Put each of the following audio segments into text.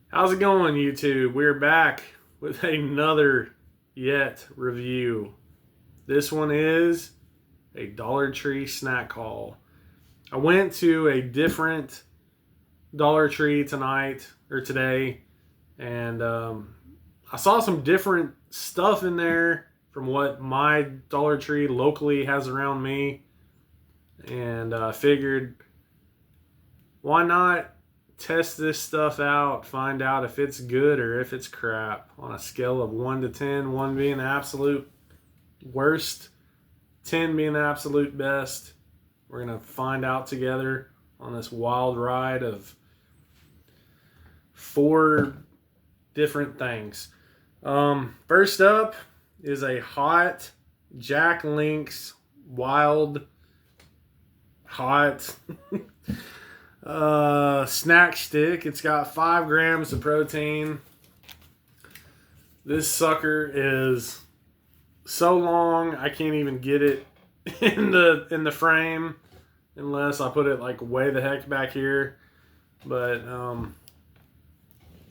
How's it going, YouTube? We're back with another yet review. This one is a Dollar Tree snack haul. I went to a different Dollar Tree today, and I saw some different stuff in there from what my Dollar Tree locally has around me, and I figured, why not test this stuff out, find out if it's good or if it's crap on a scale of 1 to 10, 1 being the absolute worst, 10 being the absolute best. We're going to find out together on this wild ride of 4 different things. First up is a hot Jack Link's Wild Hot snack stick. It's got 5 grams of protein. This sucker is so long I can't even get it in the frame unless I put it like way the heck back here. But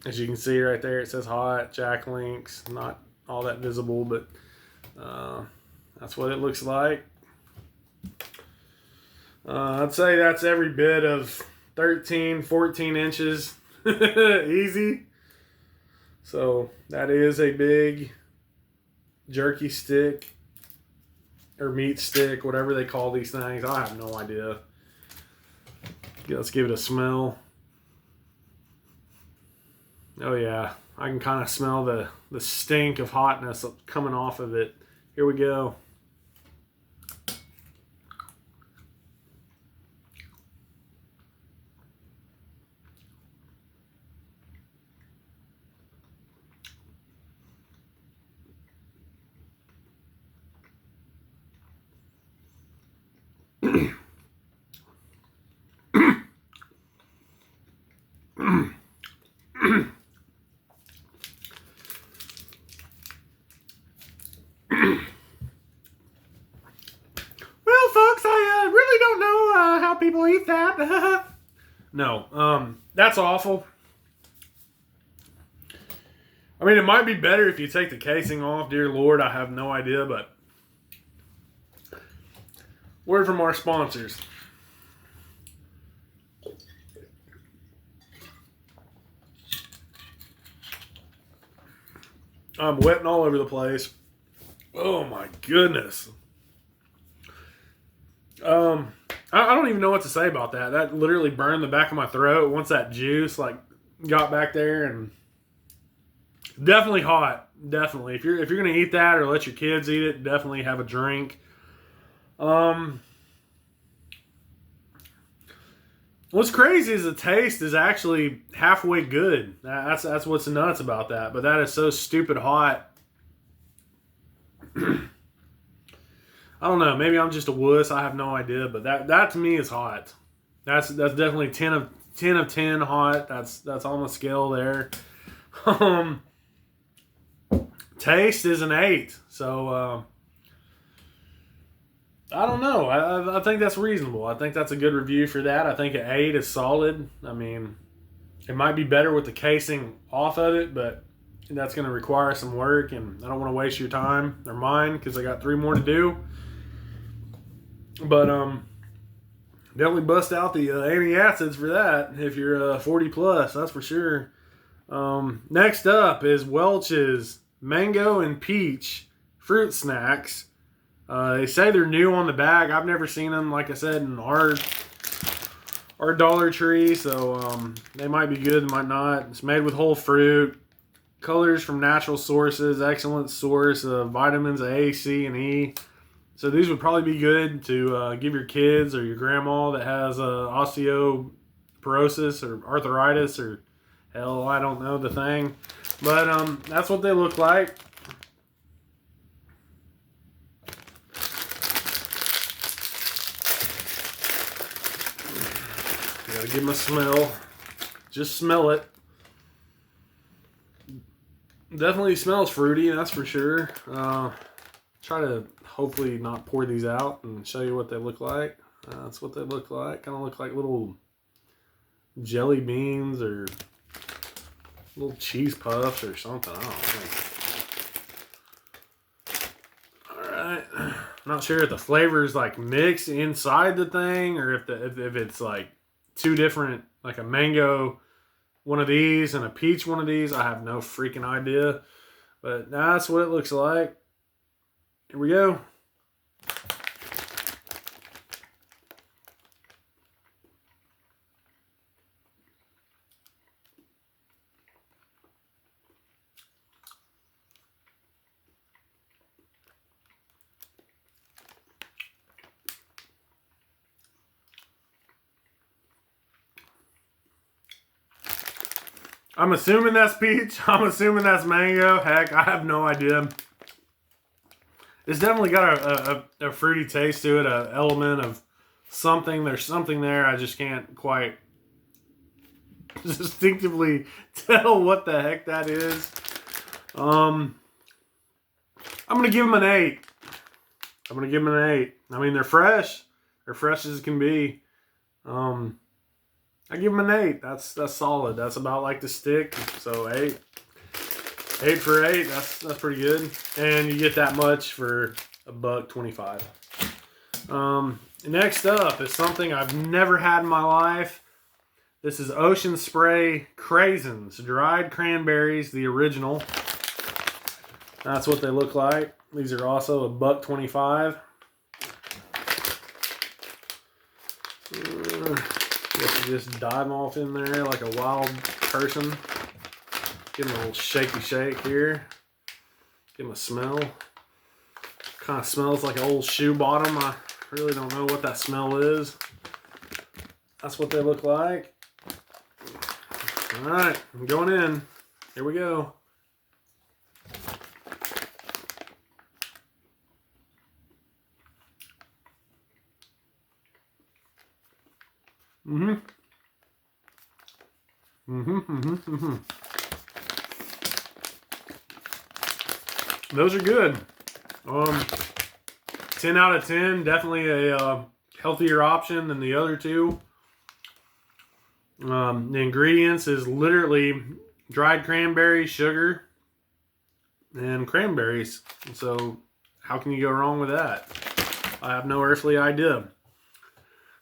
as you can see right there, it says hot Jack Link's. Not all that visible, but that's what it looks like. I'd say that's every bit of 13, 14 inches easy. So that is a big jerky stick or meat stick, whatever they call these things. I have no idea. Let's give it a smell. Oh yeah, I can kind of smell the stink of hotness coming off of it. Here we go. Well, folks, I really don't know how people eat that. No, that's awful. I mean, it might be better if you take the casing off. Dear Lord, I have no idea, but word from our sponsors. I'm wetting all over the place. Oh my goodness. I don't even know what to say about that. That literally burned the back of my throat once that juice got back there, and definitely hot. Definitely. If you're gonna eat that or let your kids eat it, definitely have a drink. What's crazy is the taste is actually halfway good. That's what's nuts about that. But that is so stupid hot. I don't know. Maybe I'm just a wuss. I have no idea. But that to me is hot. That's definitely 10 of 10 hot. That's on the scale there. Taste is an 8. So I don't know. I think that's reasonable. I think that's a good review for that. I think an 8 is solid. I mean, it might be better with the casing off of it, but that's going to require some work, and I don't want to waste your time or mine because I got 3 more to do. But definitely bust out the antacids for that if you're 40 plus. That's for sure. Next up is Welch's Mango and Peach Fruit Snacks. They say they're new on the bag. I've never seen them, like I said, in our Dollar Tree, so they might be good, might not. It's made with whole fruit, colors from natural sources, excellent source of vitamins A, C, and E. So these would probably be good to give your kids or your grandma that has osteoporosis or arthritis or hell, I don't know the thing. But that's what they look like. Gotta give them a smell. Just smell it. Definitely smells fruity, that's for sure. Try to hopefully not pour these out and show you what they look like. That's what they look like. Kind of look like little jelly beans or Little cheese puffs or something. I don't know. All right. I'm not sure if the flavors like mix inside the thing or if it's like two different, like a mango one of these and a peach one of these. I have no freaking idea. But that's what it looks like. Here we go. I'm assuming that's peach. I'm assuming that's mango. Heck, I have no idea. It's definitely got a fruity taste to it, an element of something. There's something there. I just can't quite distinctively tell what the heck that is. I'm going to give them an 8. I'm going to give them an 8. I mean, they're fresh. They're fresh as can be. I give them an 8. That's solid. That's about like the stick. So 8. 8 for 8. That's pretty good. And you get that much for $1.25. Next up is something I've never had in my life. This is Ocean Spray Craisins, dried cranberries, the original. That's what they look like. These are also $1.25. Just dive off in there like a wild person. Give him a little shaky shake here. Give him a smell. Kind of smells like an old shoe bottom. I really don't know what that smell is. That's what they look like. All right, I'm going in. Here we go. Those are good. 10 out of 10. Definitely a healthier option than the other two. The ingredients is literally dried cranberries, sugar, and cranberries. So how can you go wrong with that? I have no earthly idea.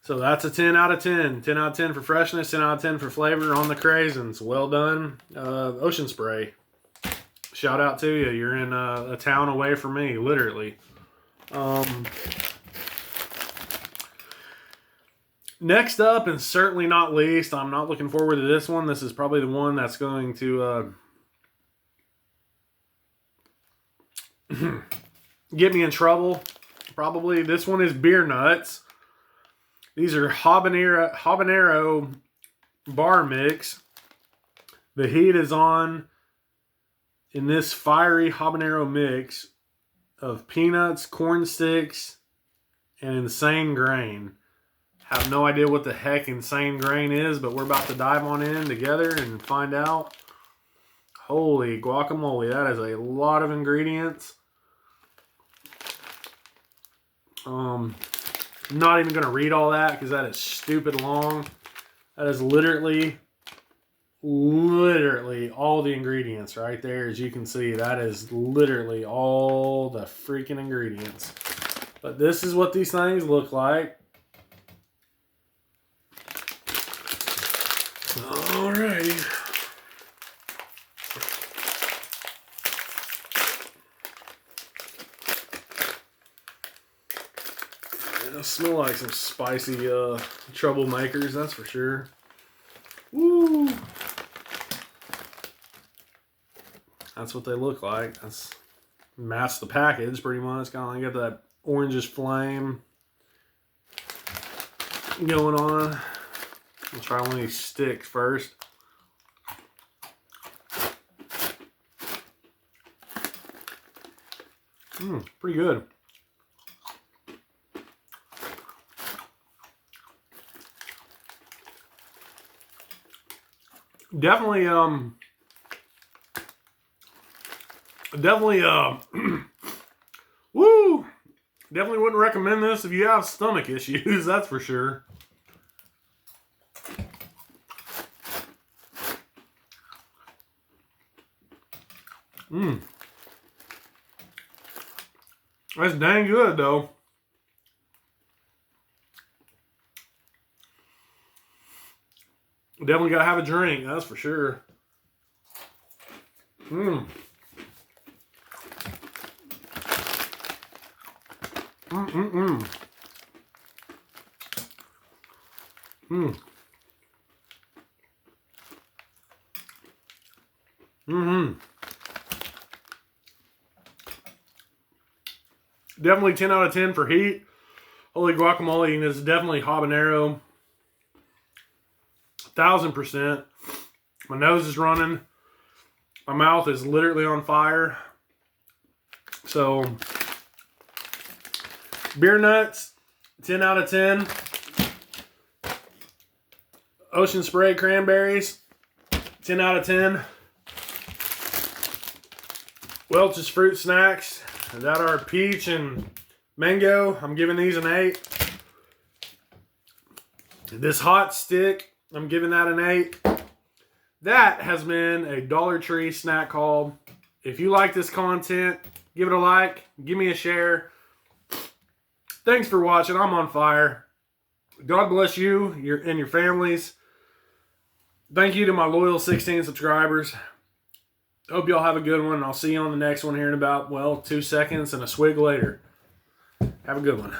So that's a 10 out of 10. 10 out of 10 for freshness, 10 out of 10 for flavor on the Craisins. Well done, Ocean Spray. Shout out to you. You're in a town away from me, literally. Next up, and certainly not least, I'm not looking forward to this one. This is probably the one that's going to get me in trouble. Probably this one is Beer Nuts. These are habanero bar mix. The heat is on in this fiery habanero mix of peanuts, corn sticks, and insane grain. Have no idea what the heck insane grain is, but we're about to dive on in together and find out. Holy guacamole, that is a lot of ingredients. I'm not even going to read all that because that is stupid long. That is literally all the ingredients right there. As you can see, that is literally all the freaking ingredients. But this is what these things look like. Alrighty. They smell like some spicy troublemakers, that's for sure. Woo! That's what they look like. That's match the package pretty much. Kind of like got that orangish flame going on. I'll try one of these sticks first. Pretty good. Definitely, woo! Definitely wouldn't recommend this if you have stomach issues, that's for sure. Mmm. That's dang good, though. Definitely got to have a drink, that's for sure. Mmm. Mmm. Mmm. Mmm. Definitely 10 out of 10 for heat. Holy guacamole, and it's definitely habanero. 1000%. My nose is running. My mouth is literally on fire. So, beer nuts, 10 out of 10. Ocean Spray cranberries, 10 out of 10. Welch's Fruit Snacks, that are peach and mango. I'm giving these an 8. This hot stick, I'm giving that an 8. That has been a Dollar Tree snack haul. If you like this content, give it a like, give me a share. Thanks for watching. I'm on fire. God bless you and your families. Thank you to my loyal 16 subscribers. Hope y'all have a good one. I'll see you on the next one here in about, 2 seconds and a swig later. Have a good one.